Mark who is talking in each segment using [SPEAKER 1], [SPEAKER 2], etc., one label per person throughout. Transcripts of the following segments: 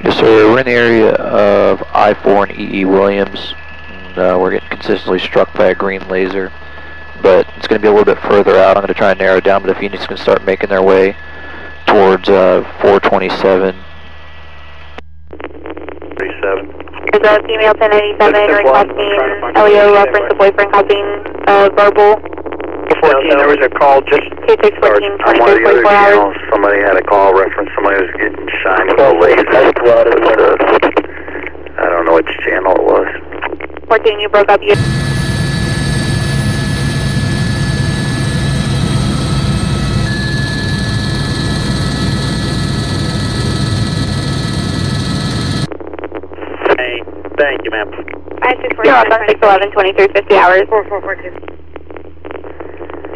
[SPEAKER 1] Yes, sir. We're in the area of I-4 and E.E. Williams. And, we're getting consistently struck by a green laser, but it's going to be a little bit further out. I'm going to try and narrow it down, but if units can start making their way towards 427.
[SPEAKER 2] 37.
[SPEAKER 3] There's a female 1087 requesting LEO reference to boyfriend copying verbal.
[SPEAKER 2] 14, there was a call just on one of the other channels. Somebody had a call reference. Somebody was getting shined with a laser. I don't know which channel it was.
[SPEAKER 3] 14, you broke up. You.
[SPEAKER 2] Hey, thank you, ma'am.
[SPEAKER 3] You're on 611, 2350 hours.
[SPEAKER 4] 4442.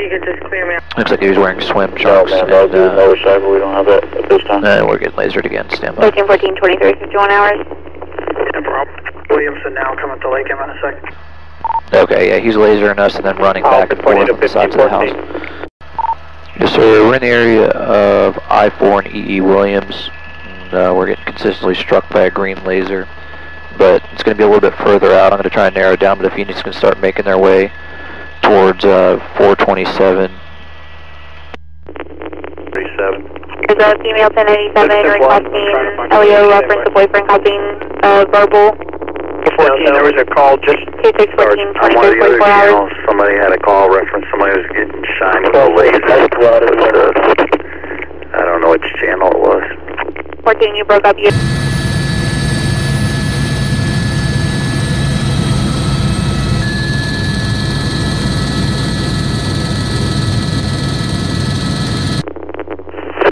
[SPEAKER 4] You could just clear me out.
[SPEAKER 1] Looks like he was wearing swim trunks.
[SPEAKER 2] No, man,
[SPEAKER 1] and,
[SPEAKER 2] no side, but we don't have that at this time.
[SPEAKER 1] we're getting lasered again. Stand by.
[SPEAKER 3] 1314, 2351 hours.
[SPEAKER 4] Williamson now, coming to Lake M in a second.
[SPEAKER 1] Okay, yeah, he's lasering us and then running back and forth on the sides of the house. Yes, sir. We're in the area of I-4 and E.E. Williams. And, we're getting consistently struck by a green laser, but it's going to be a little bit further out. I'm going to try and narrow it down, but if units can start making their way towards 427.
[SPEAKER 2] 37.
[SPEAKER 3] There's a female 1087 requesting LEO reference to boyfriend copying verbal.
[SPEAKER 2] 14, there was a call just on one of the other channels. Somebody had a call reference. Somebody was getting shined with a laser. I don't know which channel it was.
[SPEAKER 3] 14, you broke up. You.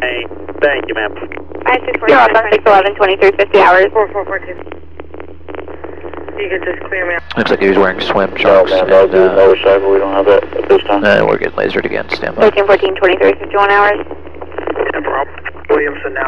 [SPEAKER 2] Hey, thank you, ma'am.
[SPEAKER 3] You're on 611, 2350 hours.
[SPEAKER 4] 4442. You could just clear me out.
[SPEAKER 1] Looks like he was wearing swim trunks.
[SPEAKER 2] No, man,
[SPEAKER 1] and,
[SPEAKER 2] no side, but we don't have that at this time.
[SPEAKER 1] we're getting lasered again. Stand by.
[SPEAKER 3] 1314, 2351 hours.
[SPEAKER 4] Williamson now.